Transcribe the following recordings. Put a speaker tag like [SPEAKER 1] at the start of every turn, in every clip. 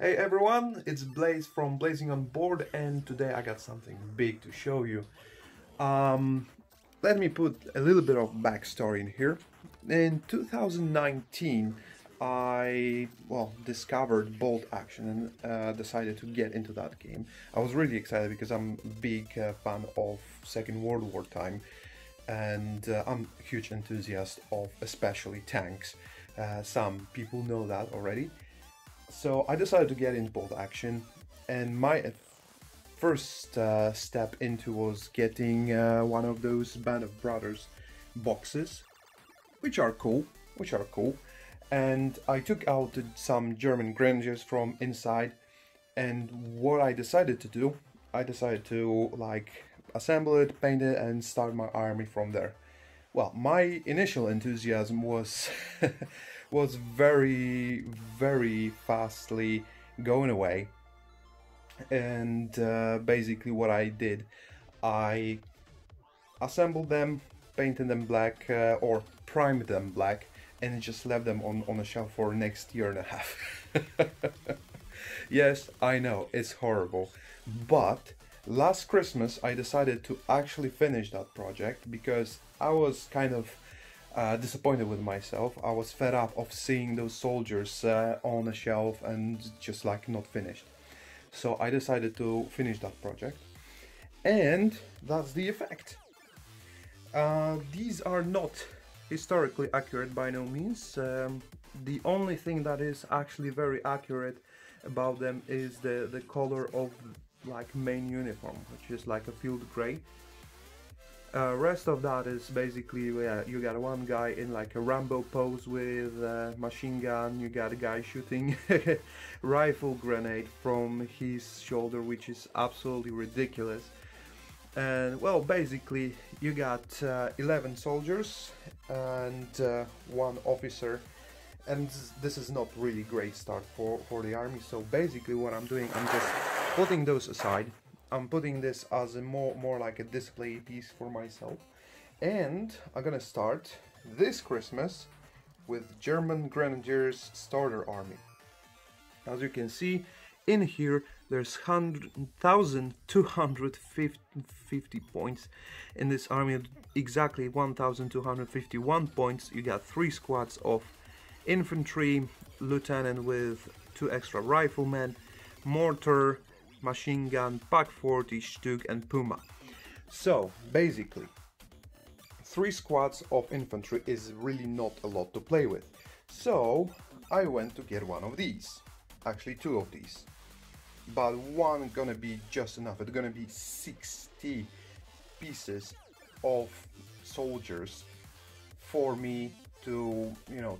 [SPEAKER 1] Hey everyone, it's Blaze from Blazing on Board, and today I got something big to show you. Um, Let me put a little bit of backstory in here. In 2019, I discovered Bolt Action and decided to get into that game. I was really excited because I'm a big fan of Second World War time, and I'm a huge enthusiast of especially tanks. Some people know that already. So I decided to get into Bolt Action, and my first step into was getting one of those Band of Brothers boxes, which are cool, and I took out some German Grenadiers from inside, and what I decided to do, I decided to assemble it, paint it, and start my army from there. Well, my initial enthusiasm was was very fastly going away, and basically what I did, I assembled them, painted them black, or primed them black, and just left them on a shelf for next year and a half. Yes, I know, it's horrible, but last Christmas I decided to actually finish that project because I was kind of disappointed with myself. I was fed up of seeing those soldiers on a shelf and just not finished. So I decided to finish that project, and that's the effect. These are not historically accurate by no means. The only thing that is actually very accurate about them is the color of main uniform, which is like a field gray. Rest of that is basically, you got one guy in like a Rambo pose with a machine gun, you got a guy shooting rifle grenade from his shoulder, which is absolutely ridiculous. And well, basically you got 11 soldiers and one officer, and this is not really great start for the army. So basically what I'm doing, I'm just putting those aside. I'm putting this as a more like a display piece for myself, and I'm gonna start this Christmas with German Grenadiers starter army. As you can see in here, there's 1,250 points in this army, exactly 1,251 points. You got 3 squads of infantry, lieutenant with 2 extra riflemen, mortar, machine gun, Pak-40, Stug and Puma. So basically 3 squads of infantry is really not a lot to play with. So I went to get one of these, actually 2 of these, but one gonna be just enough. It's gonna be 60 pieces of soldiers for me to,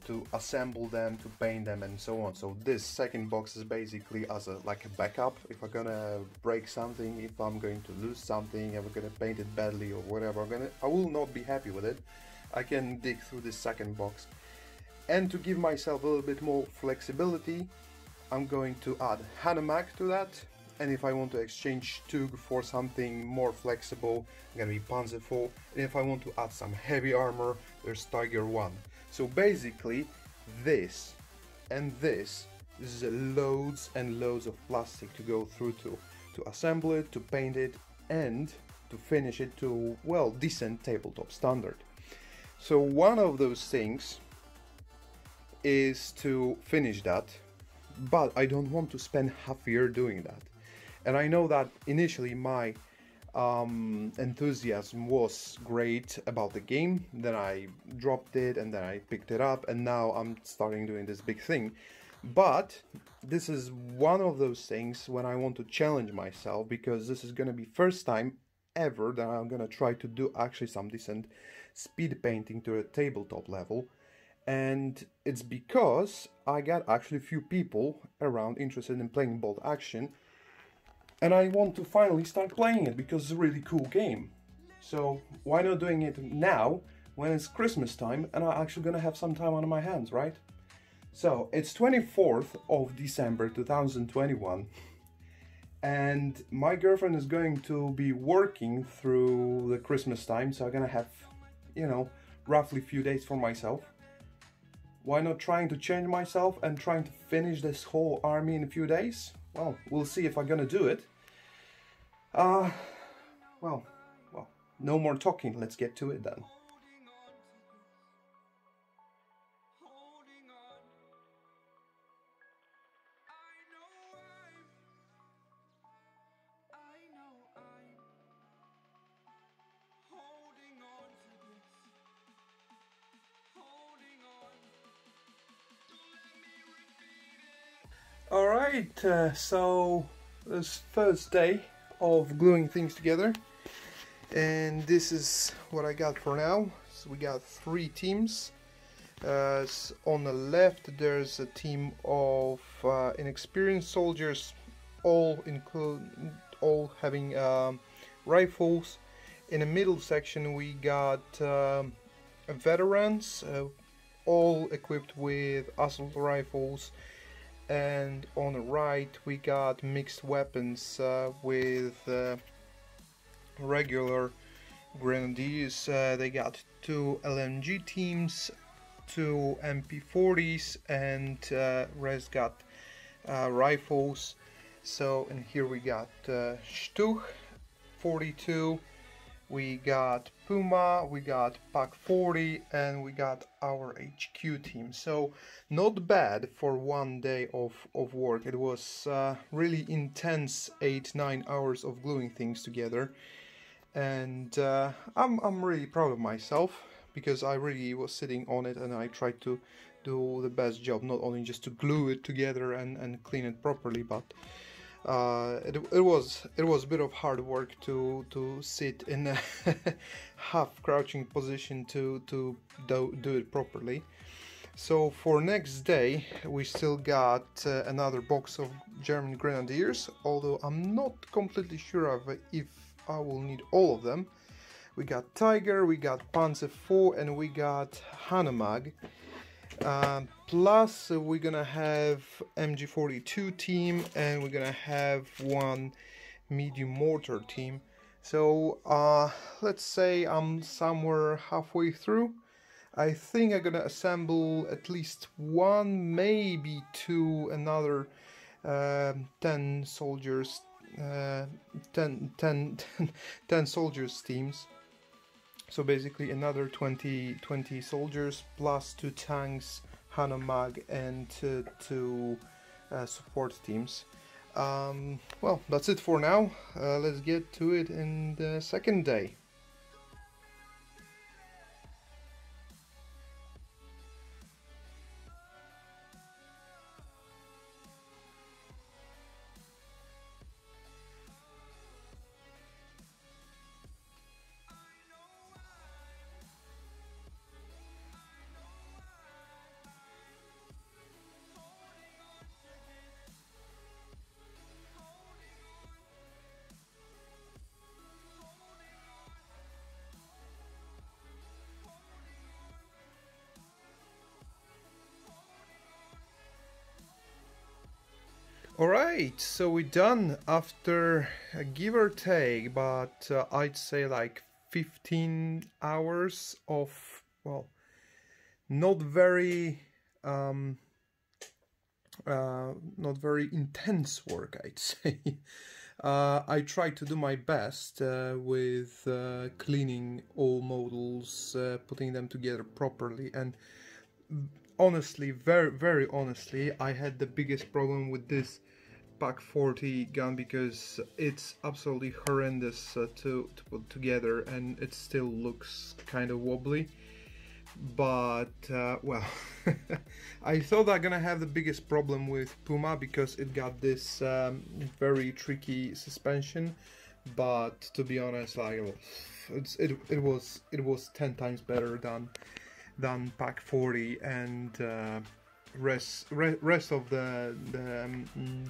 [SPEAKER 1] to assemble them, to paint them and so on. So this second box is basically as a backup. If I'm gonna break something, if I'm going to lose something, if I'm gonna paint it badly or whatever, I will not be happy with it. I can dig through this second box. And to give myself a little bit more flexibility, I'm going to add Hanomag to that. And if I want to exchange Tug for something more flexible, I'm gonna be Panzerful. And if I want to add some heavy armor, there's Tiger 1. So basically, this and this is loads and loads of plastic to go through to assemble it, to paint it, and to finish it to, well, decent tabletop standard. So one of those things is to finish that, but I don't want to spend half a year doing that. And I know that initially my enthusiasm was great about the game, then I dropped it and then I picked it up, and now I'm starting doing this big thing. But this is one of those things when I want to challenge myself, because this is gonna be first time ever that I'm gonna try to do actually some decent speed painting to a tabletop level. And it's because I got actually a few people around interested in playing Bolt Action, and I want to finally start playing it because it's a really cool game. So why not doing it now when it's Christmas time and I'm actually gonna have some time on my hands, right? So it's 24th of December 2021, and my girlfriend is going to be working through the Christmas time, so I'm gonna have, roughly a few days for myself. why not trying to change myself and trying to finish this whole army in a few days? Well, we'll see if I'm gonna do it. Well, no more talking, let's get to it then. Alright, so this first day of gluing things together, and this is what I got for now. So we got 3 teams. On the left there's a team of inexperienced soldiers, all having rifles. In the middle section we got veterans, all equipped with assault rifles. And on the right we got mixed weapons with regular grenadiers. They got 2 LMG teams, 2 MP40s, and rest got rifles. So, and here we got Stuch 42, we got Puma, we got Pak 40, and we got our HQ team. So not bad for one day of work. It was really intense 8-9 hours of gluing things together, and I'm really proud of myself because I really was sitting on it and I tried to do the best job, not only just to glue it together and clean it properly, but it was a bit of hard work to sit in a half crouching position to do it properly. So for next day we still got another box of German Grenadiers, although I'm not completely sure of if I will need all of them. We got Tiger, we got Panzer IV, and we got Hanomag. Plus we're gonna have MG42 team, and we're gonna have 1 medium mortar team. So let's say I'm somewhere halfway through. I think I'm gonna assemble at least 1, maybe 2, another 10 soldiers, 10 soldiers teams. So basically another 20 soldiers plus 2 tanks, Hanomag, and 2 support teams. Well, that's it for now. Let's get to it in the second day. Alright, so we're done after give or take, but I'd say like 15 hours of, well, not very intense work, I'd say. I tried to do my best with cleaning all models, putting them together properly, and honestly, very honestly, I had the biggest problem with this Pak 40 gun because it's absolutely horrendous to put together, and it still looks kind of wobbly. But well, I thought I'm gonna have the biggest problem with Puma because it got this very tricky suspension, but to be honest, like it was 10 times better than Pak 40, and rest of the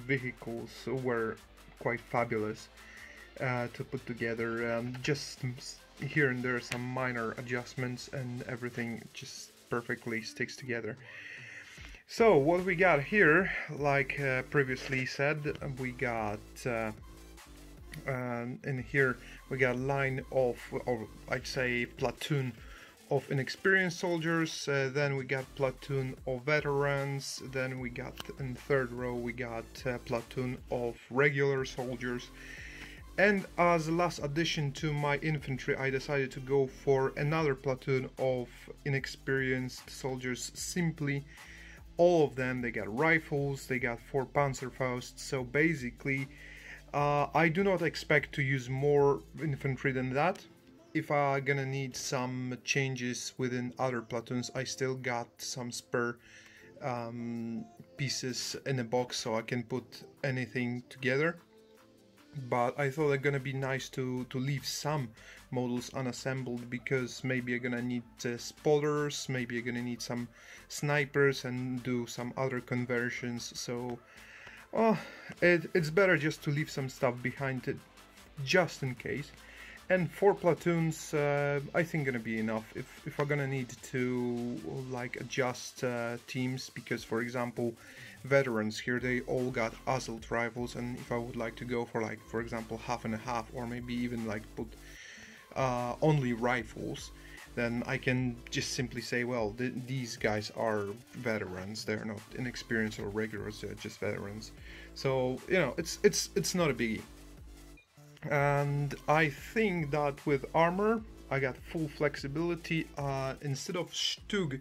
[SPEAKER 1] vehicles were quite fabulous to put together. Just here and there some minor adjustments, and everything just perfectly sticks together. So what we got here, like previously said, we got in here we got a line of, or I'd say platoon of inexperienced soldiers, then we got platoon of veterans, then we got in third row we got platoon of regular soldiers, and as a last addition to my infantry I decided to go for another platoon of inexperienced soldiers. Simply all of them, they got rifles, they got 4 Panzerfaust, so basically I do not expect to use more infantry than that. If I'm gonna need some changes within other platoons, I still got some spare pieces in a box so I can put anything together. But I thought it's gonna be nice to leave some models unassembled, because maybe I'm gonna need spotters, maybe I'm gonna need some snipers and do some other conversions. So it's better just to leave some stuff behind it just in case. And 4 platoons I think gonna be enough if I'm gonna need to like adjust teams, because for example veterans here, they all got assault rifles, and if I would like to go for like for example half and a half, or maybe even like put only rifles, then I can just simply say, well, these guys are veterans, they're not inexperienced or regulars, they're just veterans. So you know, it's not a biggie. And I think that with armor I got full flexibility. Instead of Stug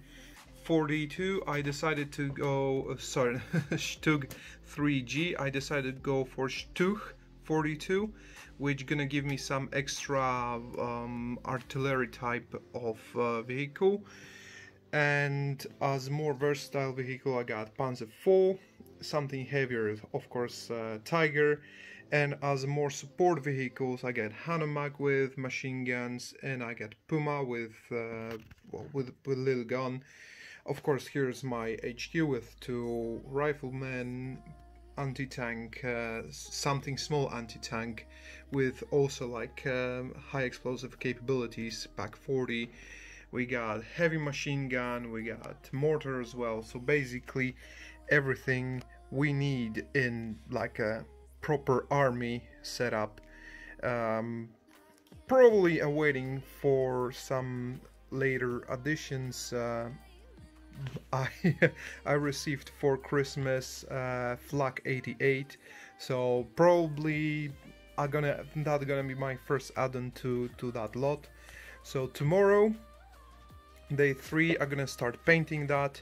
[SPEAKER 1] 42 I decided to go Stug 3G, I decided to go for Stug 42, which gonna give me some extra artillery type of vehicle. And as more versatile vehicle I got Panzer IV, something heavier of course Tiger. And as more support vehicles, I get Hanomag with machine guns, and I get Puma with little gun. Of course, here's my HQ with 2 riflemen, anti-tank, something small anti-tank, with also like high explosive capabilities, Pak 40. We got heavy machine gun, we got mortar as well. So basically, everything we need in like a proper army setup. Probably awaiting for some later additions. I received for Christmas Flak 88, so probably that's gonna be my first add-on to that lot. So tomorrow, day 3, I'm gonna start painting that,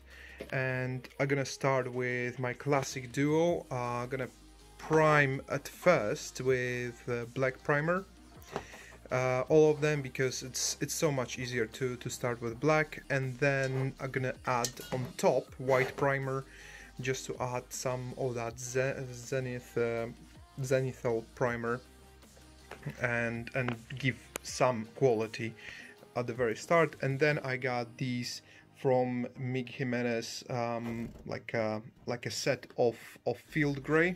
[SPEAKER 1] and I'm gonna start with my classic duo. I'm gonna prime at first with black primer, all of them, because it's so much easier to start with black, and then I'm gonna add on top white primer just to add some of that zenithal primer and give some quality at the very start. And then I got these from Mig Jimenez, like a set of field gray.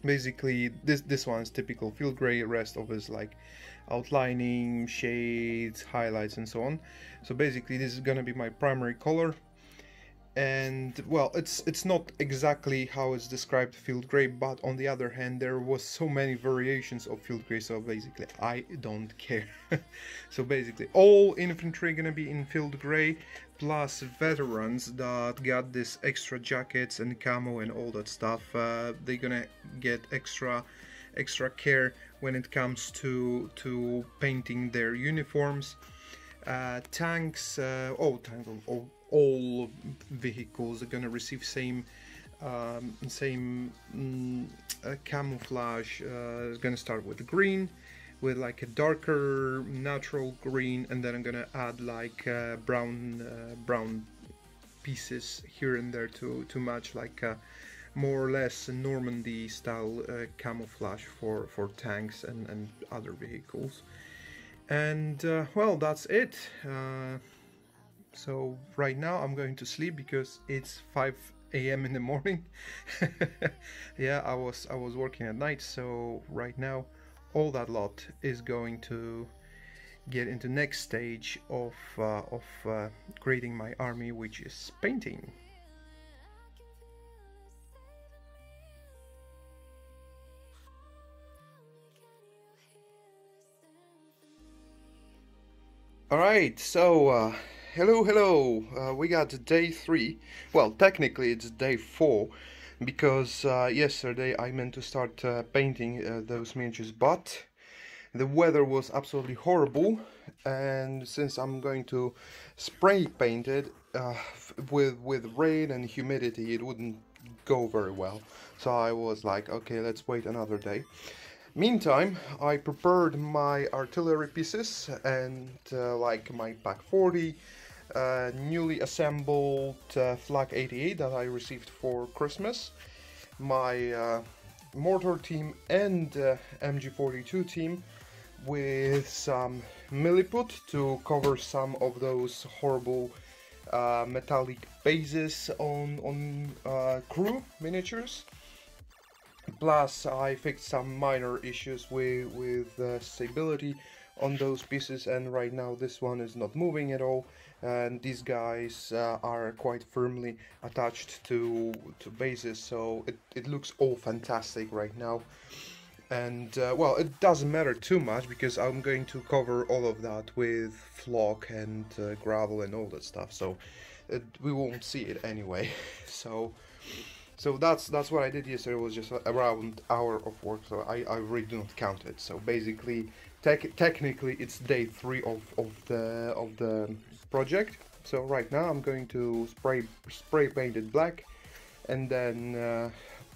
[SPEAKER 1] Basically this one's typical field gray, rest of is like outlining, shades, highlights and so on. So basically this is gonna be my primary color. And well, it's not exactly how it's described field gray, but on the other hand there was so many variations of field gray, so basically I don't care. So basically all infantry gonna be in field gray, plus veterans that got this extra jackets and camo and all that stuff. They're gonna get extra care when it comes to painting their uniforms. Tanks, all vehicles are gonna receive same camouflage. It's gonna start with green, with like a darker natural green, and then I'm gonna add like brown pieces here and there to match like more or less Normandy style camouflage for tanks and other vehicles. And well, that's it. So right now I'm going to sleep because it's 5 a.m. in the morning. Yeah, I was working at night, so right now all that lot is going to get into next stage of creating my army, which is painting. Alright, so hello. We got day 3. Well, technically it's day 4 because yesterday I meant to start painting those miniatures, but the weather was absolutely horrible, and since I'm going to spray paint it with rain and humidity, it wouldn't go very well. So I was like, okay, let's wait another day. Meantime, I prepared my artillery pieces and like my Pak 40, newly assembled Flak 88 that I received for Christmas, my mortar team and MG42 team with some milliput to cover some of those horrible metallic bases on crew miniatures. Plus, I fixed some minor issues with stability on those pieces, and right now this one is not moving at all, and these guys are quite firmly attached to bases, so it looks all fantastic right now. And well, it doesn't matter too much because I'm going to cover all of that with flock and gravel and all that stuff, so we won't see it anyway. So that's what I did yesterday. It was just around hour of work, so I really do not count it. So basically, technically, it's day 3 of the project. So right now I'm going to spray paint it black, and then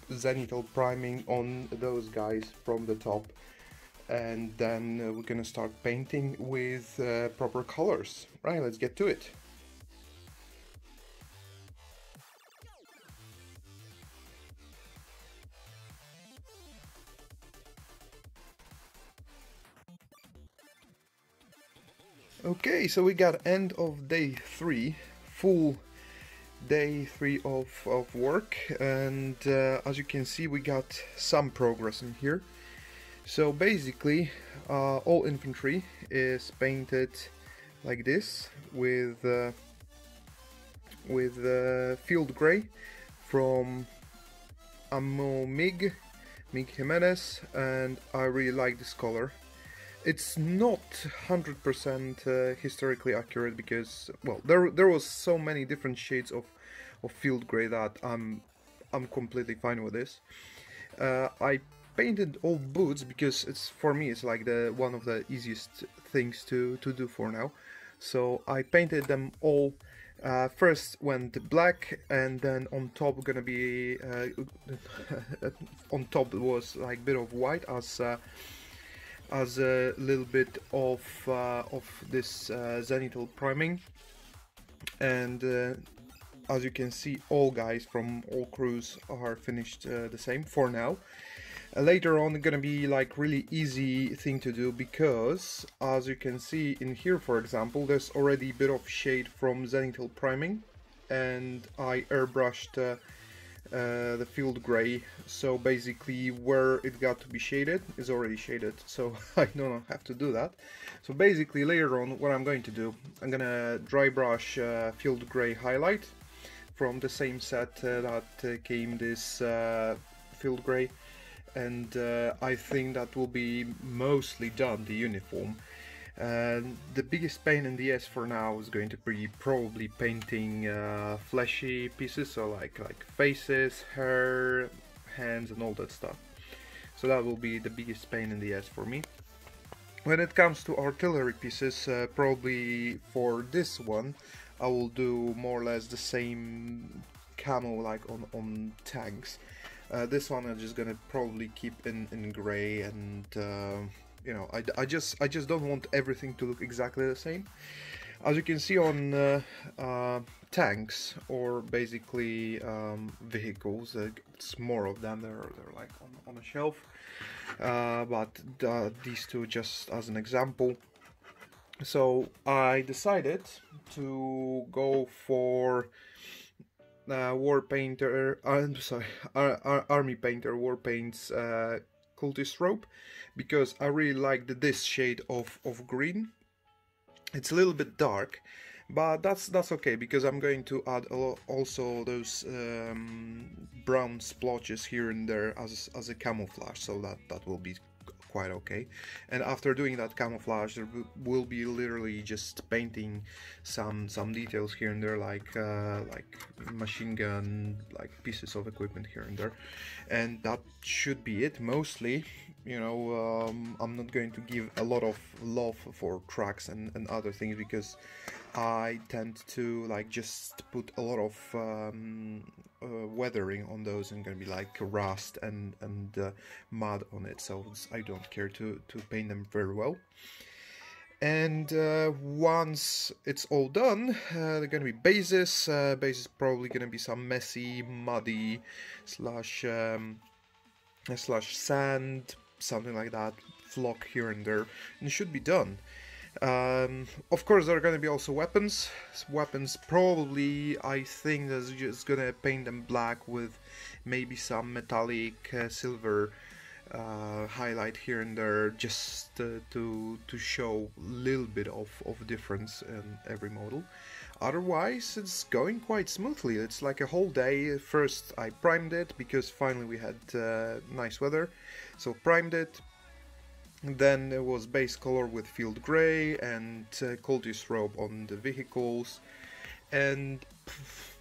[SPEAKER 1] zenithal priming on those guys from the top, and then we're gonna start painting with proper colors. Right, let's get to it. Okay, so we got end of day 3, full day 3 of work, and as you can see we got some progress in here. So basically all infantry is painted like this with field grey from Ammo Mig Jimenez, and I really like this color. It's not 100% historically accurate because, well, there was so many different shades of field grey that I'm completely fine with this. I painted all boots because for me it's like one of the easiest things to do for now. So I painted them all. First went black, and then on top gonna be on top was like bit of white as a little bit of this zenithal priming, and as you can see, all guys from all crews are finished the same for now. Later on, gonna be like really easy thing to do because, as you can see in here, for example, there's already a bit of shade from zenithal priming, and I airbrushed the field gray, so basically where it got to be shaded is already shaded, so I don't have to do that. So basically later on what I'm going to do, I'm gonna dry brush field gray highlight from the same set that came this field gray, and I think that will be mostly done the uniform. The biggest pain in the ass for now is going to be probably painting fleshy pieces, so like faces, hair, hands and all that stuff. So that will be the biggest pain in the ass for me. When it comes to artillery pieces, probably for this one I will do more or less the same camo like on tanks. This one I'm just gonna probably keep in grey, and you know, I just don't want everything to look exactly the same. As you can see on tanks, or basically vehicles, it's more of them, they're like on a shelf, but these two just as an example. So I decided to go for war painter, I'm sorry, army painter war paints cultist robe, because I really liked this shade of green. It's a little bit dark, but that's okay, because I'm going to add also those brown splotches here and there as a camouflage, so that will be quite okay. And after doing that camouflage, there will be literally just painting some details here and there, like machine gun, like pieces of equipment here and there, and that should be it mostly. You know, I'm not going to give a lot of love for tracks and other things, because I tend to like just put a lot of weathering on those, and gonna be like rust and mud on it, so I don't care to paint them very well. And once it's all done, they're gonna be bases. Bases probably gonna be some messy, muddy slash sand, something like that, flock here and there, and it should be done. Of course, there are going to be also weapons. Weapons, probably, I think that's just going to paint them black with maybe some metallic silver highlight here and there, just to show a little bit of difference in every model. Otherwise, it's going quite smoothly. It's like a whole day. First, I primed it because finally we had nice weather, so primed it. Then there was base color with field gray and Cultist robe on the vehicles, and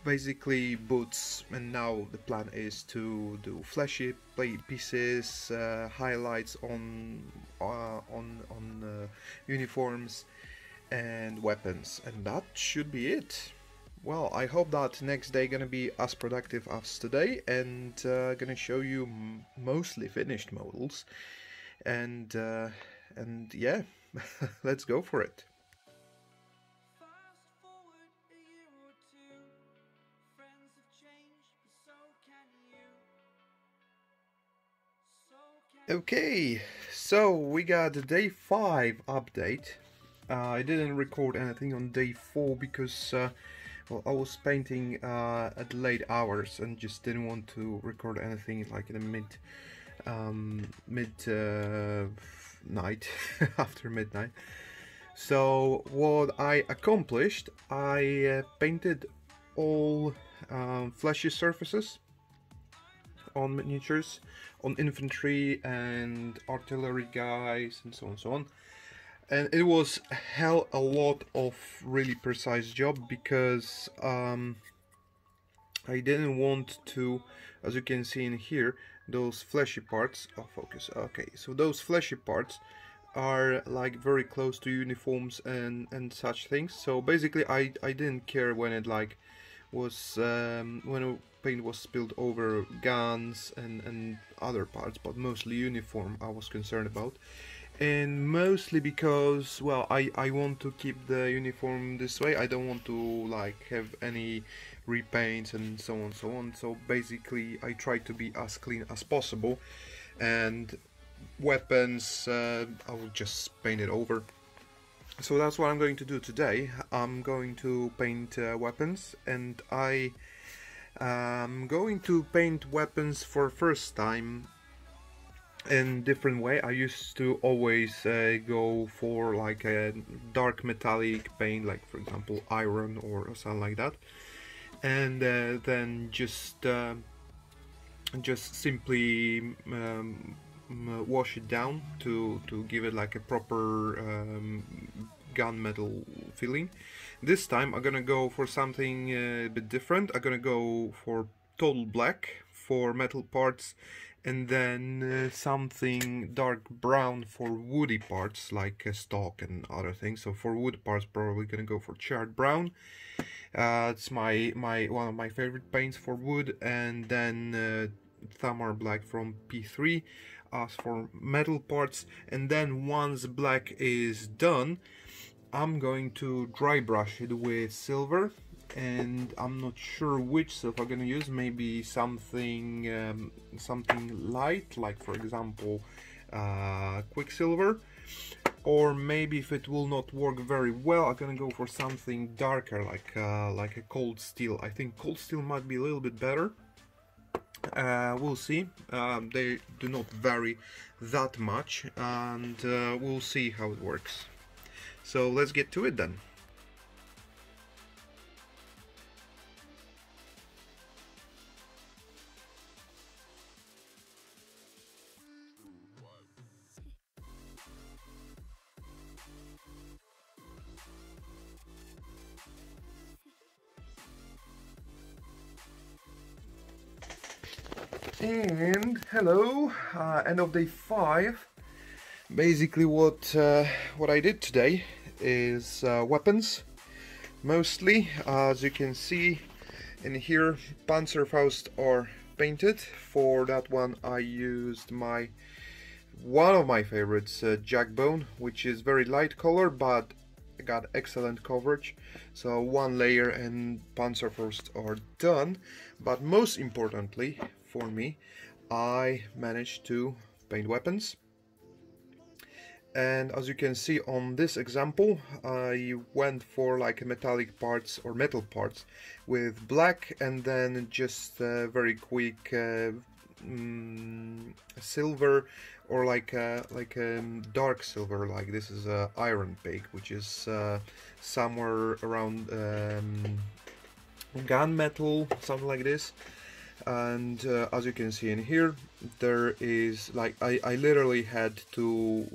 [SPEAKER 1] basically boots. And now the plan is to do fleshy pieces, highlights on uniforms and weapons, and that should be it. Well, I hope that next day gonna be as productive as today, and gonna show you mostly finished models. And yeah, let's go for it. Okay, so we got the day 5 update. I didn't record anything on day 4 because well, I was painting at late hours and just didn't want to record anything like in the night after midnight. So what I accomplished, I painted all fleshy surfaces on miniatures, on infantry and artillery guys, and so on and so on. And it was hell a lot of really precise job, because I didn't want to, as you can see in here, those fleshy parts, focus, okay, so those fleshy parts are like very close to uniforms and such things. So basically I didn't care when it like was when paint was spilled over guns and other parts, but mostly uniform I was concerned about. And mostly because, well, I want to keep the uniform this way. I don't want to like have any repaints and so on so on. So basically I try to be as clean as possible, and weapons I will just paint it over. So that's what I'm going to do today. I'm going to paint weapons, and I'm going to paint weapons for first time in different way. I used to always go for like a dark metallic paint, like for example iron or something like that, and then just simply wash it down to give it like a proper gunmetal feeling. This time I'm gonna go for something a bit different. I'm gonna go for total black for metal parts, and then something dark brown for woody parts like stock and other things. So for wood parts probably gonna go for charred brown. It's my one of my favorite paints for wood. And then Thamar black from P3 as for metal parts. And then once black is done, I'm going to dry brush it with silver, and I'm not sure which silver I'm gonna use. Maybe something something light, like for example Quicksilver, or maybe if it will not work very well, I'm gonna go for something darker, like a cold steel. I think cold steel might be a little bit better. We'll see. They do not vary that much, and we'll see how it works. So let's get to it then. And hello, end of day 5. Basically what I did today is weapons, mostly. As you can see in here, Panzerfaust are painted. For that one I used one of my favorites, Jackbone, which is very light color but got excellent coverage. So one layer and Panzerfaust are done, but most importantly for me, I managed to paint weapons. And as you can see on this example, I went for like metallic parts or metal parts with black, and then just very quick silver, or like dark silver, like this is Iron Pig, which is somewhere around gunmetal, something like this. And as you can see in here, there is like I literally had to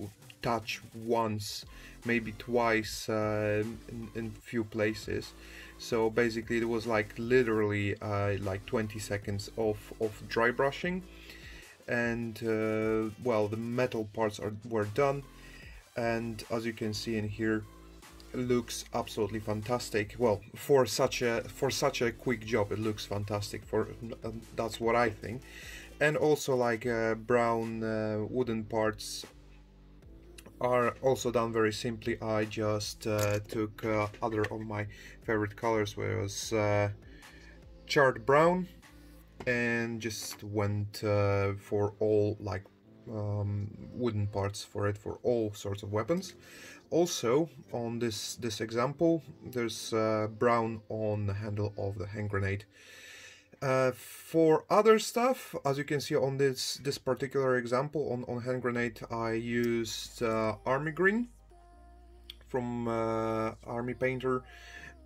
[SPEAKER 1] touch once, maybe twice in few places. So basically it was like literally like 20 seconds of dry brushing, and well, the metal parts were done, and as you can see in here, looks absolutely fantastic. Well, for such a quick job, it looks fantastic. That's what I think. And also like brown wooden parts are also done very simply. I just took other of my favorite colors, which was charred brown, and just went for all like wooden parts for all sorts of weapons. Also on this example, there's brown on the handle of the hand grenade. For other stuff, as you can see on this particular example on hand grenade, I used army green from Army Painter,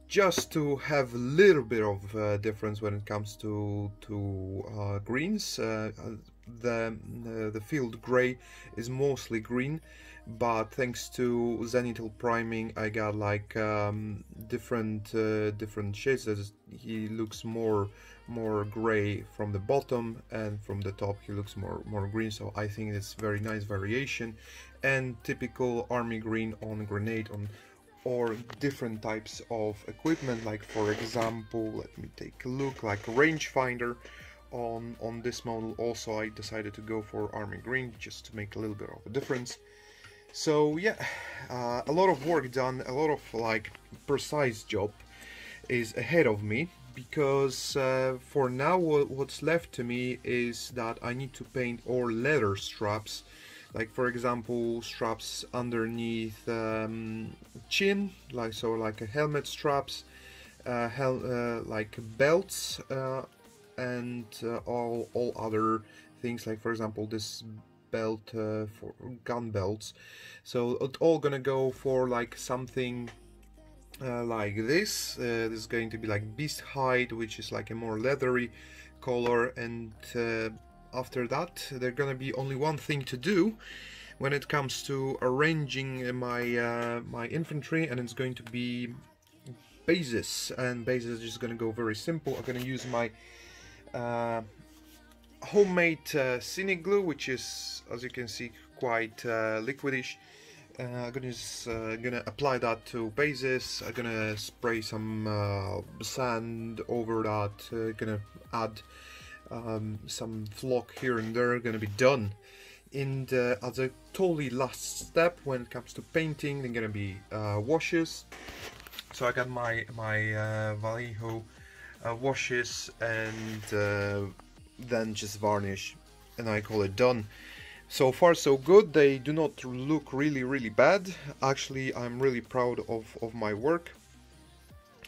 [SPEAKER 1] just to have a little bit of difference when it comes to greens. The field gray is mostly green, but thanks to Zenithal priming, I got like different shades. He looks more gray from the bottom, and from the top he looks more green. So I think it's very nice variation, and typical army green on grenade or different types of equipment. Like for example, let me take a look, like a rangefinder on this model. Also I decided to go for army green just to make a little bit of a difference. So yeah, a lot of work done, a lot of like precise job is ahead of me, because for now what's left to me is that I need to paint all leather straps, like for example straps underneath chin, like a helmet straps, like belts, and all other things, like for example this belt for gun belts. So it's all gonna go for like something like this. This is going to be like beast hide, which is like a more leathery color, and after that there's gonna be only one thing to do when it comes to arranging my my infantry, and it's going to be bases. And bases is just gonna go very simple. I'm gonna use my homemade scenic glue, which is, as you can see, quite liquidish. I'm gonna apply that to bases. I'm gonna spray some sand over that. Gonna add some flock here and there. Gonna be done. And as a totally last step when it comes to painting, they're gonna be washes. So I got my Vallejo washes, and then just varnish, and I call it done. So far so good. They do not look really bad. Actually, I'm really proud of my work.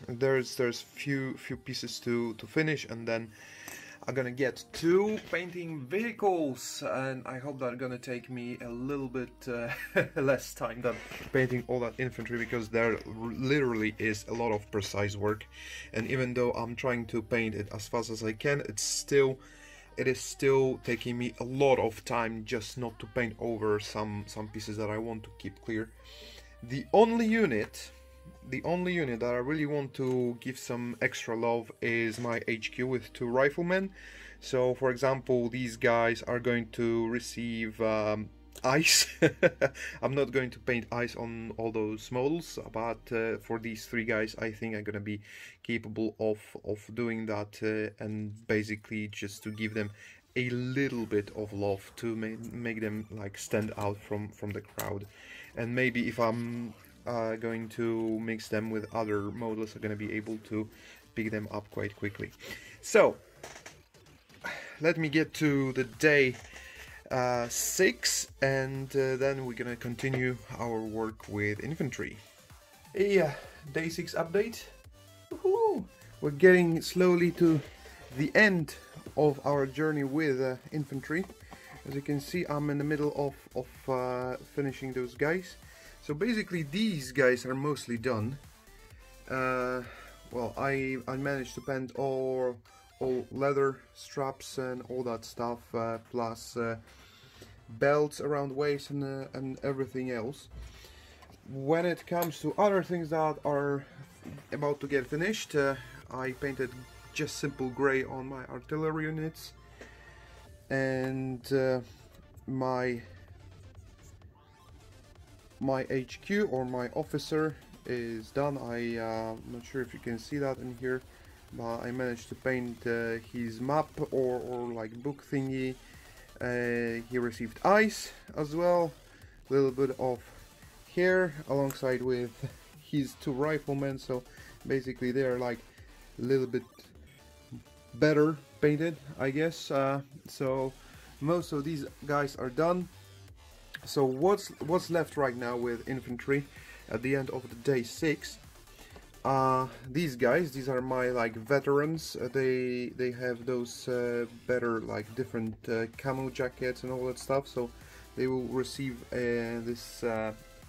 [SPEAKER 1] There's few pieces to finish, and then I'm gonna get to painting vehicles, and I hope that's gonna take me a little bit less time than painting all that infantry, because there literally is a lot of precise work. And even though I'm trying to paint it as fast as I can, it is still taking me a lot of time just not to paint over some pieces that I want to keep clear. The only unit the only unit that I really want to give some extra love is my HQ with 2 riflemen. So for example, these guys are going to receive ice. I'm not going to paint ice on all those models, but for these 3 guys I think I'm gonna be capable of doing that, and basically just to give them a little bit of love to make them like stand out from the crowd. And maybe if I'm going to mix them with other models, I'm gonna be able to pick them up quite quickly. So let me get to the day 6, and then we're gonna continue our work with infantry. Yeah, day 6 update. Woohoo! We're getting slowly to the end of our journey with infantry. As you can see, I'm in the middle of finishing those guys. So basically these guys are mostly done. Well, I managed to paint all leather straps and all that stuff, plus belts around waist and everything else. When it comes to other things that are about to get finished, I painted just simple grey on my artillery units, and my HQ or my officer is done. I'm not sure if you can see that in here, but I managed to paint his map or like book thingy. He received ice as well, a little bit of hair alongside with his 2 riflemen, so basically they're like a little bit better painted, I guess. So most of these guys are done. So what's left right now with infantry at the end of the day 6? These guys, these are my like veterans. They have those better like different camo jackets and all that stuff, so they will receive this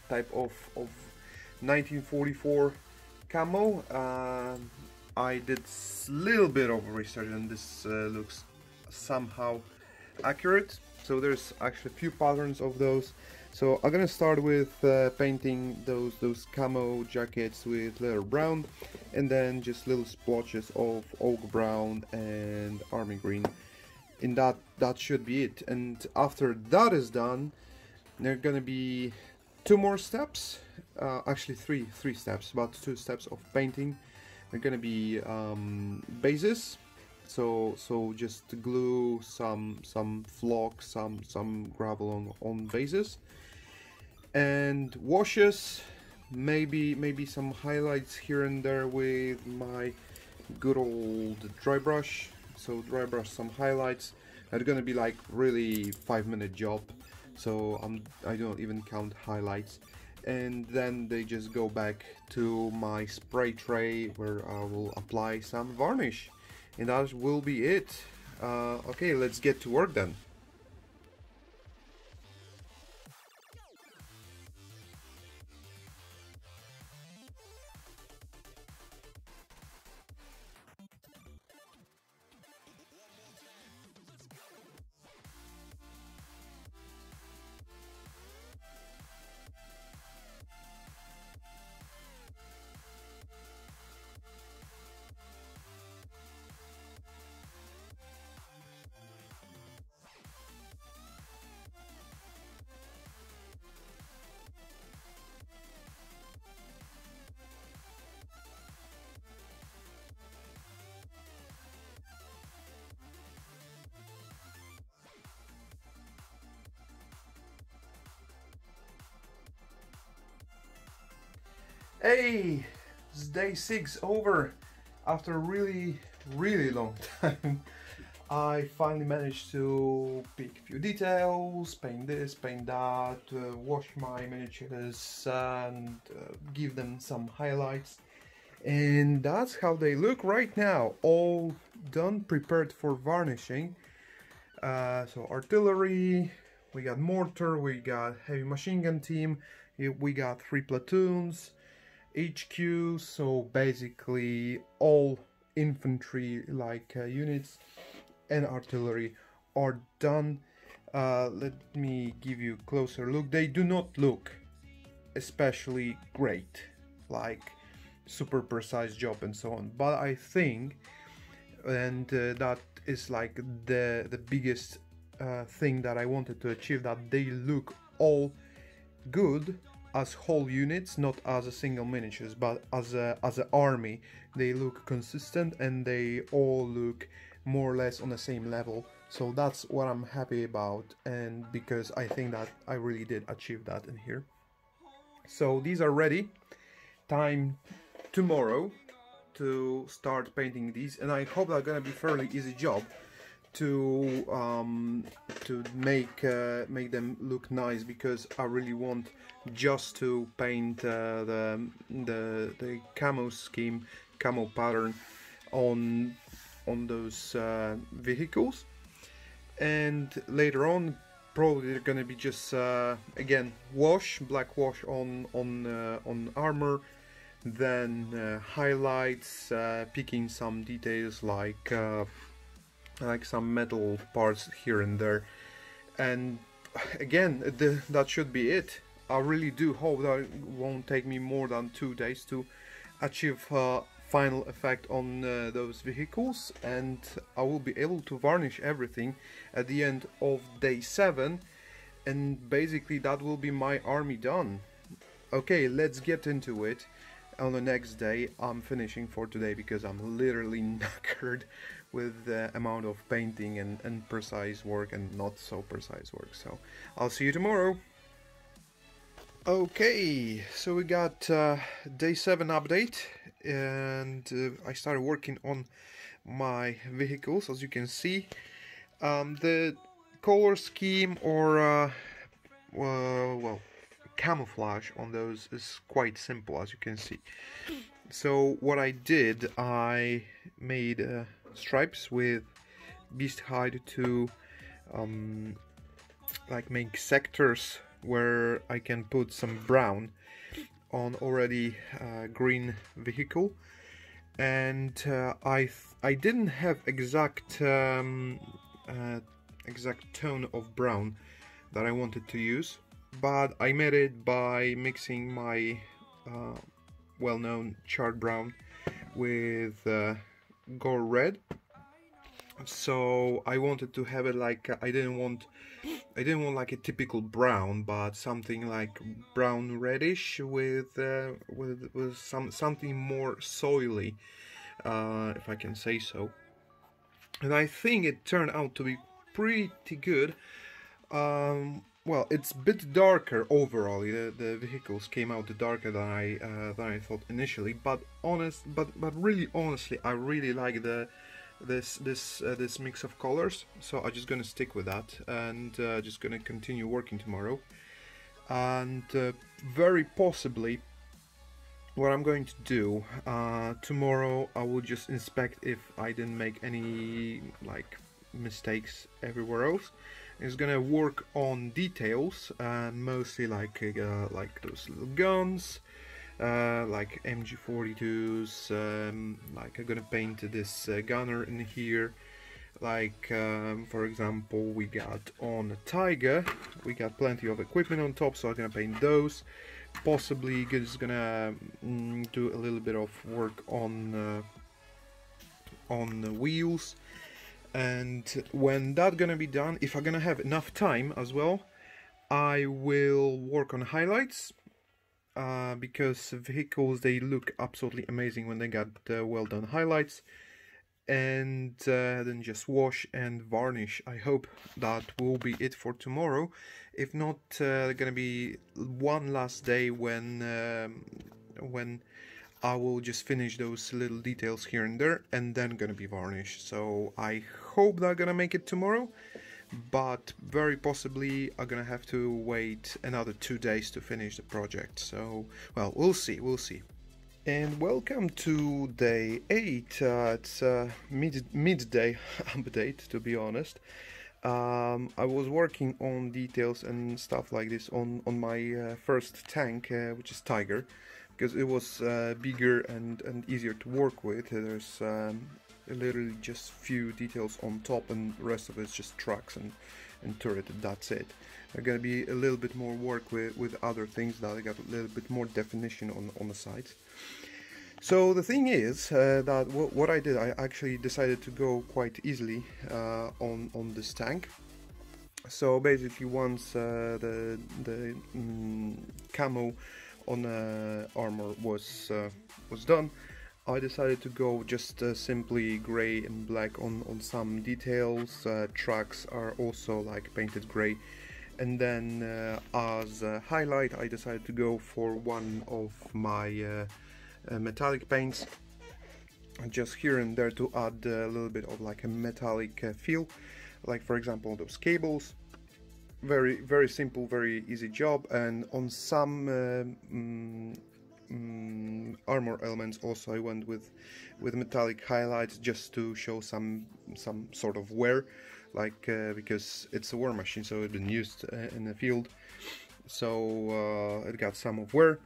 [SPEAKER 1] type of 1944 camo. I did a little bit of research and this looks somehow accurate. So there's actually a few patterns of those. So I'm gonna start with painting those camo jackets with leather brown, and then just little splotches of oak brown and army green. And that should be it. And after that is done, there are gonna be 2 more steps, actually three steps, about 2 steps of painting. They're gonna be bases. So just glue some flock, some gravel on bases, and washes, maybe some highlights here and there with my good old dry brush. So dry brush some highlights. They're gonna be like really 5-minute job, so I don't even count highlights. And then they just go back to my spray tray where I will apply some varnish. And that will be it. Okay, let's get to work then. Hey, it's day 6 over. After a really long time, I finally managed to pick a few details, paint this, paint that, wash my miniatures and give them some highlights. And that's how they look right now, all done, prepared for varnishing. So artillery, we got mortar, we got heavy machine gun team, we got 3 platoons, HQ, so basically all infantry like units and artillery are done. Let me give you a closer look. They do not look especially great. like super precise job and so on. But I think, and that is like the biggest thing that I wanted to achieve, that they look all good as whole units, not as a single miniatures, but as an army. They look consistent and they all look more or less on the same level. So that's what I'm happy about, and because I think that I really did achieve that in here. So these are ready. Time tomorrow to start painting these, and I hope that's gonna be fairly easy job to make them look nice, because I really want just to paint the camo scheme, camo pattern on those vehicles, and later on probably they're gonna be just again black wash on armor, then highlights, picking some details like some metal parts here and there, and again that should be it. I really do hope that it won't take me more than 2 days to achieve final effect on those vehicles, and I will be able to varnish everything at the end of day 7, and basically that will be my army done. Okay, let's get into it. On the next day I'm finishing for today, because I'm literally knackered with the amount of painting and precise work and not so precise work. So I'll see you tomorrow. Okay, so we got day 7 update, and I started working on my vehicles. As you can see, the color scheme, or well, camouflage on those is quite simple, as you can see. So what I did, I made stripes with beast hide to like make sectors where I can put some brown on already green vehicle, and I didn't have exact tone of brown that I wanted to use, but I made it by mixing my well-known charred brown with gore red. So I wanted to have it like I didn't want like a typical brown, but something like brown reddish with something more soily, if I can say so. And I think it turned out to be pretty good. Well, it's a bit darker overall. The vehicles came out darker than I thought initially, but really honestly, I really like this mix of colors. So I'm just gonna stick with that, and just gonna continue working tomorrow. And very possibly, what I'm going to do tomorrow, I will just inspect if I didn't make any like mistakes everywhere else. Is gonna work on details, mostly like those little guns, like MG42s. Like I'm gonna paint this gunner in here. Like for example, we got on a Tiger, we got plenty of equipment on top, so I'm gonna paint those. Possibly just gonna do a little bit of work on the wheels. And when that's gonna be done, if I'm gonna have enough time as well, I will work on highlights, because vehicles, they look absolutely amazing when they got well done highlights. And then just wash and varnish. I hope that will be it for tomorrow. If not, gonna be one last day when I will just finish those little details here and there, and then gonna be varnished. So I hope that I'm gonna make it tomorrow, but very possibly I'm gonna have to wait another 2 days to finish the project. So, well, we'll see. And welcome to day 8. It's midday update, to be honest. I was working on details and stuff like this on my first tank, which is Tiger, because it was bigger and easier to work with. There's literally just few details on top, and the rest of it's just trucks and and turret. That's it. There's gonna be a little bit more work with other things that I got a little bit more definition on the sides. So the thing is that what I did, I actually decided to go quite easily on this tank. So basically, once the camo on armor was done, I decided to go just simply gray and black on some details. Tracks are also like painted gray, and then as a highlight, I decided to go for one of my metallic paints, just here and there, to add a little bit of like a metallic feel, like for example those cables. Very simple, very easy job. And on some armor elements also I went with metallic highlights, just to show some sort of wear, like because it's a war machine, so it's been used in the field, so it got some of wear.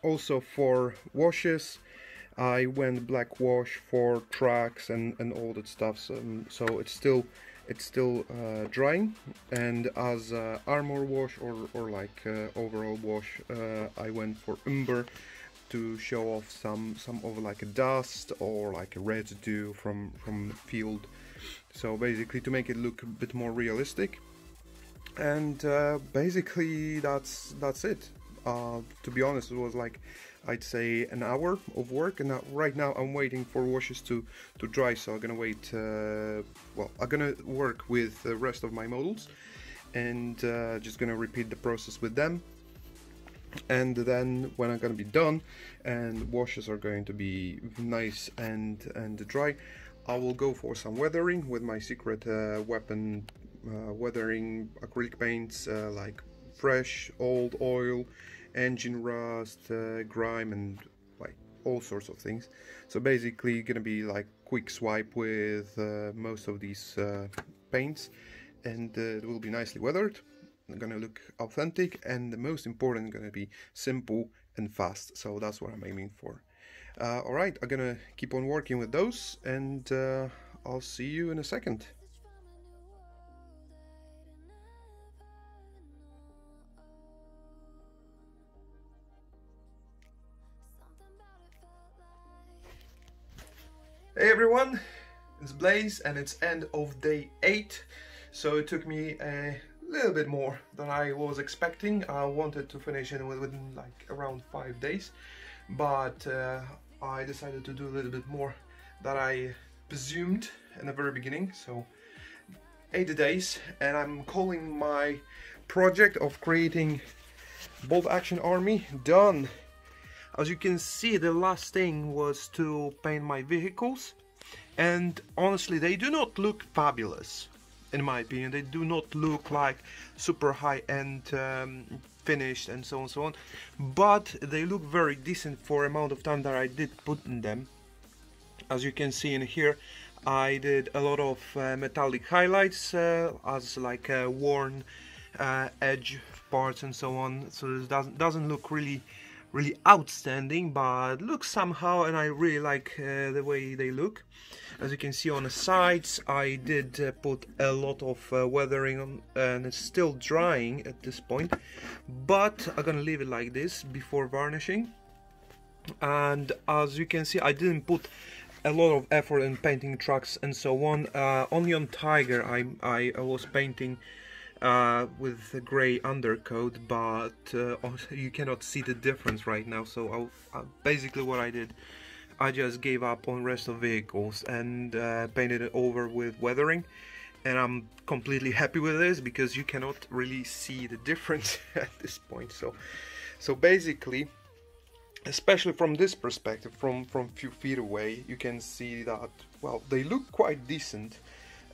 [SPEAKER 1] Also for washes, I went black wash for tracks and all that stuff, so it's still drying. And as armor wash or like overall wash, I went for umber to show off some of like a dust or like a residue from the field, so basically to make it look a bit more realistic. And basically that's it. To be honest, it was like, I'd say, an hour of work, and right now I'm waiting for washes to dry, so I'm gonna wait. Well, I'm gonna work with the rest of my models, and just gonna repeat the process with them. And then when I'm gonna be done and washes are going to be nice and dry, I will go for some weathering with my secret weapon weathering acrylic paints, like fresh, old, oil, engine rust, grime, and like all sorts of things. So basically gonna be like quick swipe with most of these paints, and it will be nicely weathered. It's gonna look authentic, and the most important, gonna be simple and fast. So that's what I'm aiming for. Alright, I'm gonna keep on working with those, and I'll see you in a second. Hey everyone, it's Blaze, and it's end of day 8, so it took me a little bit more than I was expecting. I wanted to finish it within like around 5 days, but I decided to do a little bit more than I presumed in the very beginning, so 8 days, and I'm calling my project of creating bolt action army done. As you can see, the last thing was to paint my vehicles, and honestly they do not look fabulous in my opinion. They do not look like super high-end finished and so on, but they look very decent for amount of time that I did put in them. As you can see in here, I did a lot of metallic highlights as like worn edge parts and so on, so it doesn't look really outstanding, but looks somehow, and I really like the way they look. As you can see on the sides, I did put a lot of weathering on, and it's still drying at this point, but I'm gonna leave it like this before varnishing. And as you can see, I didn't put a lot of effort in painting trucks and so on. Only on Tiger I was painting with a grey undercoat, but you cannot see the difference right now. So basically what I did, I just gave up on rest of vehicles and painted it over with weathering, and I'm completely happy with this because you cannot really see the difference at this point. So basically, especially from this perspective, from few feet away, you can see that, well, they look quite decent,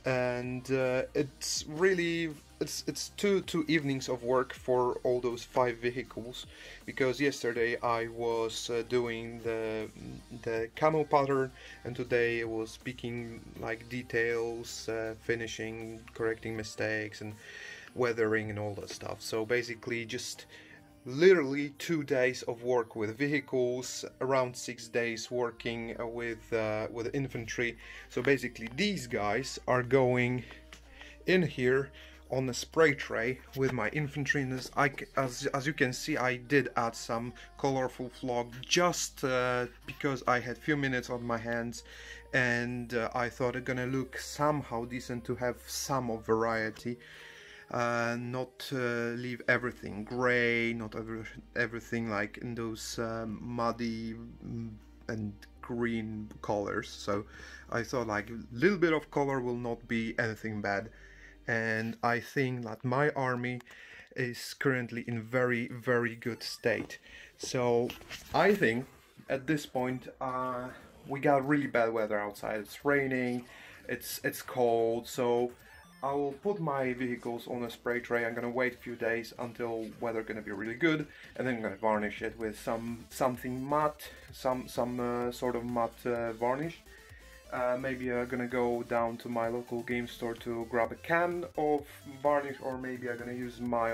[SPEAKER 1] and it's really it's two evenings of work for all those 5 vehicles, because yesterday I was doing the camo pattern, and today I was picking like details, finishing, correcting mistakes, and weathering and all that stuff. So basically just literally 2 days of work with vehicles, around 6 days working with infantry. So basically these guys are going in here on a spray tray with my infantry. In this, as you can see, I did add some colorful flock just because I had few minutes on my hands, and I thought it gonna look somehow decent to have some of variety, not leave everything gray, not everything like in those muddy and green colors. So I thought like a little bit of color will not be anything bad. And I think that my army is currently in very good state. So I think at this point we got really bad weather outside. It's raining, it's cold, so I will put my vehicles on a spray tray. I'm gonna wait a few days until weather gonna be really good, and then I'm gonna varnish it with something matte, some sort of matte varnish. Maybe I'm gonna go down to my local game store to grab a can of varnish, or maybe I'm gonna use my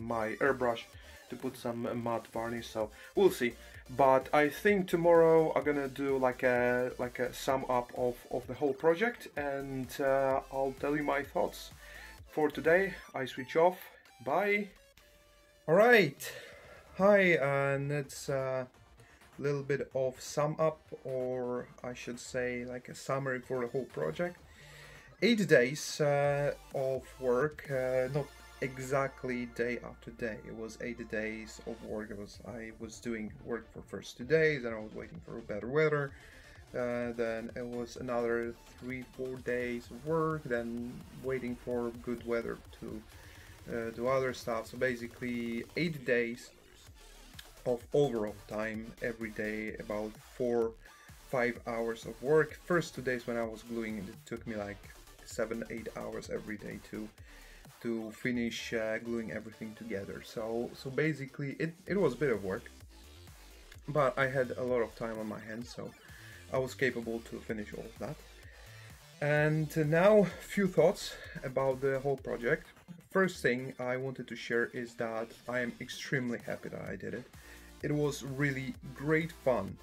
[SPEAKER 1] my airbrush to put some matte varnish. So we'll see. But I think tomorrow I'm gonna do like a sum up of the whole project, and I'll tell you my thoughts. For today, I switch off. Bye. All right. Hi, and it's little bit of sum up, or I should say like a summary for the whole project. 8 days of work, not exactly day after day. It was 8 days of work. I was doing work for first 2 days, and I was waiting for better weather. Then it was another 3-4 days of work, then waiting for good weather to do other stuff. So basically 8 days of overall time every day, about 4-5 hours of work. First 2 days when I was gluing, it took me like 7-8 hours every day to finish gluing everything together. So basically it was a bit of work, but I had a lot of time on my hands, so I was capable to finish all of that. And now a few thoughts about the whole project. First thing I wanted to share is that I am extremely happy that I did it. It was really great fun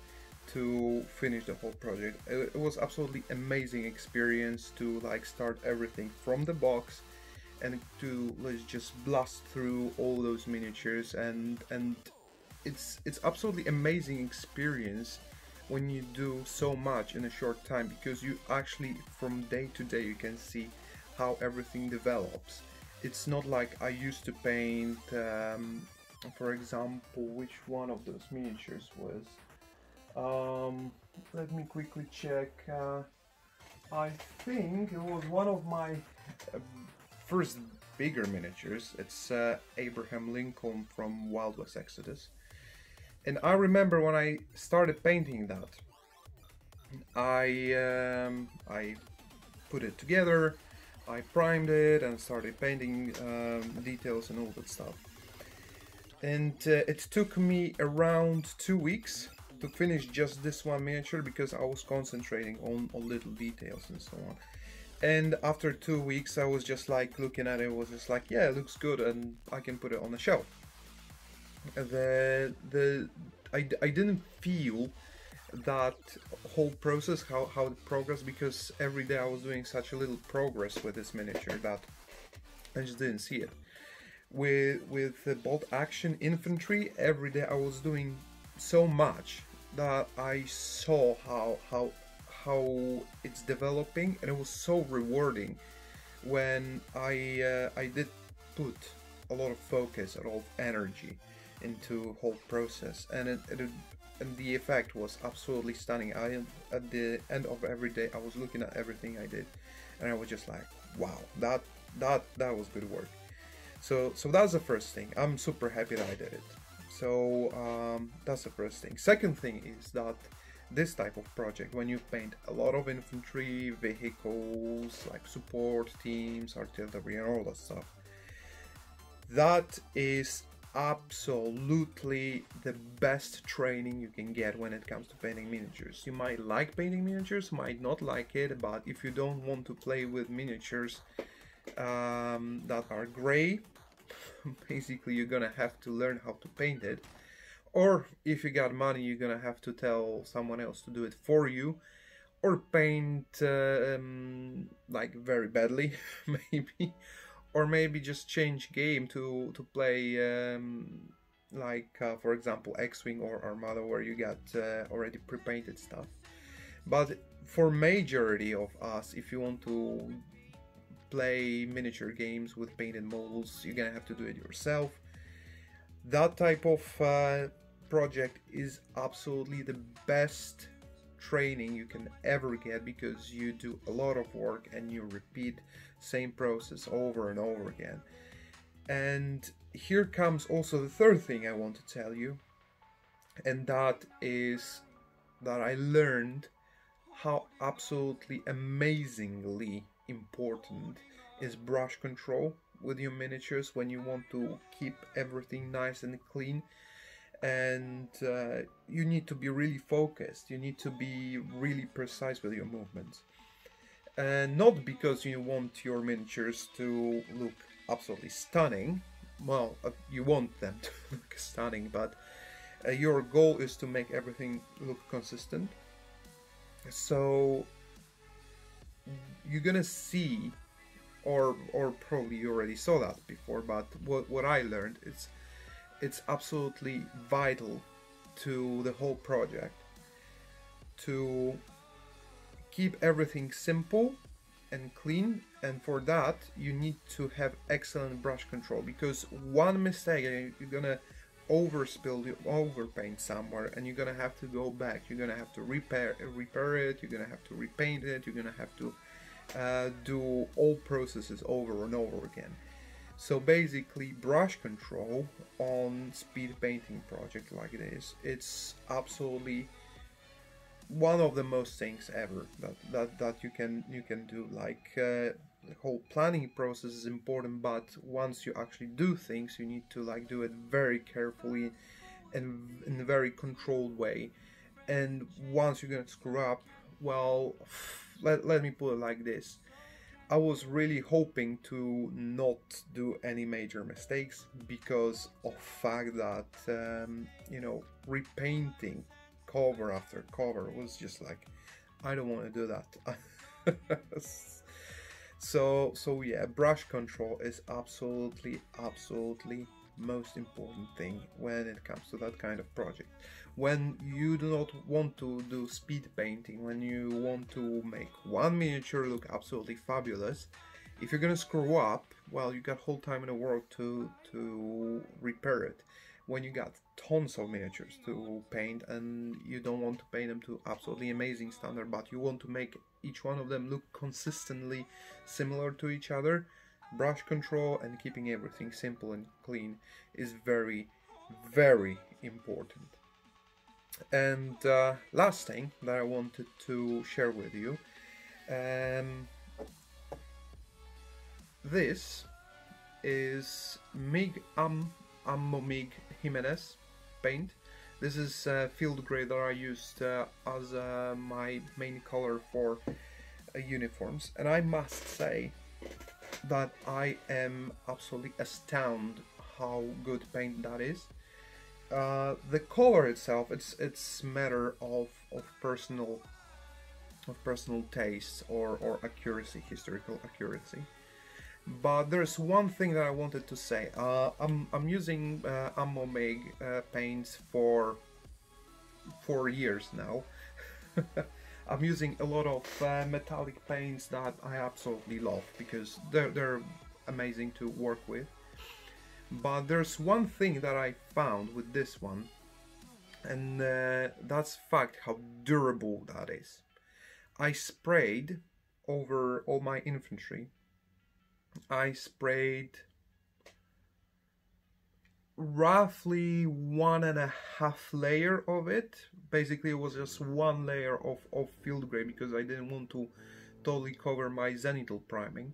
[SPEAKER 1] to finish the whole project. It was absolutely amazing experience to like start everything from the box and to let's just blast through all those miniatures, and it's absolutely amazing experience when you do so much in a short time, because you actually from day to day you can see how everything develops. It's not like I used to paint for example, which one of those miniatures was? Let me quickly check. I think it was one of my first bigger miniatures. It's Abraham Lincoln from Wild West Exodus. And I remember when I started painting that, I put it together, I primed it and started painting details and all that stuff. And it took me around 2 weeks to finish just this one miniature, because I was concentrating on little details and so on. And after 2 weeks I was just like looking at it, was just like, yeah, it looks good and I can put it on the shelf. I didn't feel that whole process, how it progressed, because every day I was doing such a little progress with this miniature that I just didn't see it. With the bolt action infantry, every day I was doing so much that I saw how it's developing, and it was so rewarding when I did put a lot of focus, a lot of energy into whole process, and and the effect was absolutely stunning. At the end of every day I was looking at everything I did, and I was just like, wow, that was good work. So that's the first thing. I'm super happy that I did it. So that's the first thing. Second thing is that this type of project, when you paint a lot of infantry, vehicles, like support teams, artillery and all that stuff, that is absolutely the best training you can get when it comes to painting miniatures. You might like painting miniatures, might not like it, but if you don't want to play with miniatures that are gray, basically you're gonna have to learn how to paint it, or if you got money you're gonna have to tell someone else to do it for you, or paint like very badly, maybe, or maybe just change game to play like for example X-Wing or Armada, where you got already pre-painted stuff. But for majority of us, if you want to play miniature games with painted models, you're gonna have to do it yourself. That type of project is absolutely the best training you can ever get, because you do a lot of work and you repeat same process over and over again. And here comes also the third thing I want to tell you, and that is that I learned how absolutely amazingly important is brush control with your miniatures when you want to keep everything nice and clean. And you need to be really focused, you need to be really precise with your movements, and not because you want your miniatures to look absolutely stunning. Well, you want them to look stunning, but your goal is to make everything look consistent. So you're gonna see, or probably you already saw that before, but what I learned is it's absolutely vital to the whole project to keep everything simple and clean, and for that you need to have excellent brush control, because one mistake and you're gonna overspill, overpaint somewhere, and you're gonna have to go back, you're gonna have to repair it, you're gonna have to repaint it, you're gonna have to do all processes over and over again. So basically, brush control on speed painting project like this, it's absolutely one of the most things ever that you can do. Like the whole planning process is important, but once you actually do things, you need to like do it very carefully and in a very controlled way. And once you're gonna screw up, well, let me put it like this. I was really hoping to not do any major mistakes, because of fact that you know, repainting cover after cover was just like, I don't want to do that. so yeah, brush control is absolutely most important thing when it comes to that kind of project. When you do not want to do speed painting, when you want to make one miniature look absolutely fabulous, if you're gonna screw up, well, you got whole time in the world to repair it. When you got tons of miniatures to paint and you don't want to paint them to absolutely amazing standard, but you want to make each one of them look consistently similar to each other, brush control and keeping everything simple and clean is very important. And last thing that I wanted to share with you, this is MIG Ammo MIG Jimenez paint. This is field gray that I used as my main color for uniforms, and I must say that I am absolutely astounded how good paint that is. The color itself, it's matter of personal taste or accuracy, historical accuracy. But there's one thing that I wanted to say. I'm using Ammo MIG paints for 4 years now. I'm using a lot of metallic paints that I absolutely love, because they're amazing to work with. But there's one thing that I found with this one, and that's fact how durable that is. I sprayed over all my infantry. I sprayed roughly 1.5 layer of it. Basically it was just 1 layer of field gray, because I didn't want to totally cover my zenithal priming.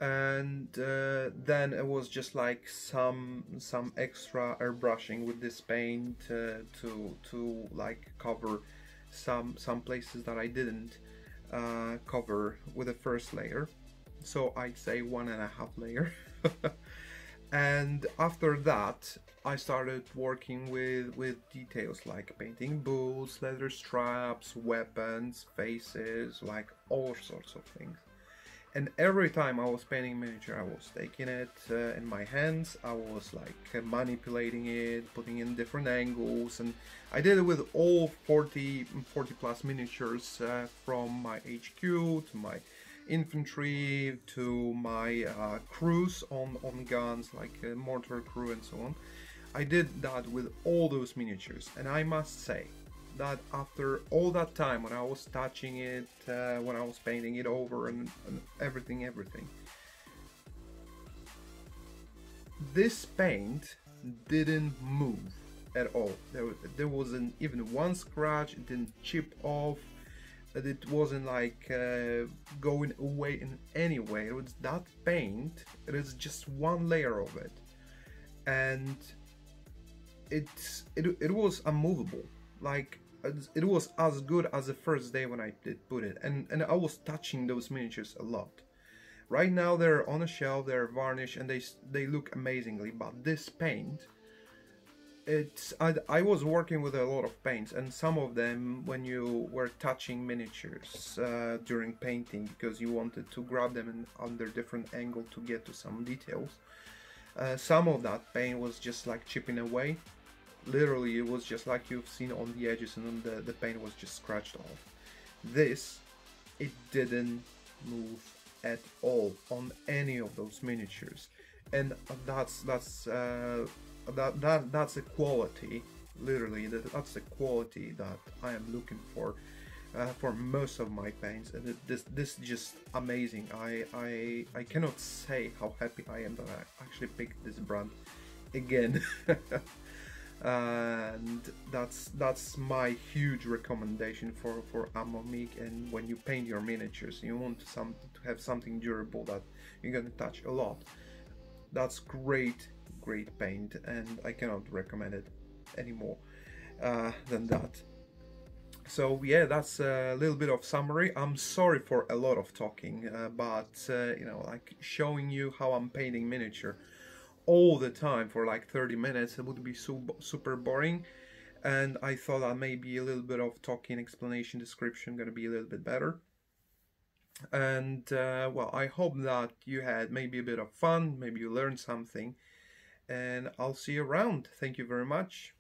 [SPEAKER 1] And then it was just like some extra airbrushing with this paint to like cover some places that I didn't cover with the first layer. So I'd say 1.5 layer. And after that, I started working with details like painting boots, leather straps, weapons, faces, like all sorts of things. And every time I was painting miniature, I was taking it in my hands, I was like manipulating it, putting in different angles, and I did it with all 40 plus miniatures, from my HQ to my infantry to my crews on guns, like mortar crew and so on. I did that with all those miniatures, and I must say that after all that time, when I was touching it, when I was painting it over and everything, this paint didn't move at all. There wasn't even one scratch, it didn't chip off, it wasn't like going away in any way. It was that paint, it is just one layer of it, and it was unmovable. Like, it was as good as the first day when I did put it, and I was touching those miniatures a lot. Right now they're on a shelf, they're varnished, and they look amazingly, but this paint, I was working with a lot of paints, and some of them, when you were touching miniatures during painting, because you wanted to grab them under different angle to get to some details, some of that paint was just like chipping away. Literally, it was just like you've seen on the edges, and the paint was just scratched off. This, it didn't move at all on any of those miniatures, and that's a quality. Literally, that's the quality that I am looking for most of my paints, and this is just amazing. I cannot say how happy I am that I actually picked this brand again. And that's my huge recommendation for Ammo-Mig. And when you paint your miniatures, you want to have something durable that you're gonna touch a lot. That's great paint, and I cannot recommend it anymore than that. So yeah, that's a little bit of summary. I'm sorry for a lot of talking, but you know, like showing you how I'm painting miniature all the time for like 30 minutes, it would be super boring, and I thought that maybe a little bit of talking, explanation, description gonna be a little bit better. And well, I hope that you had maybe a bit of fun, maybe you learned something, and I'll see you around. Thank you very much.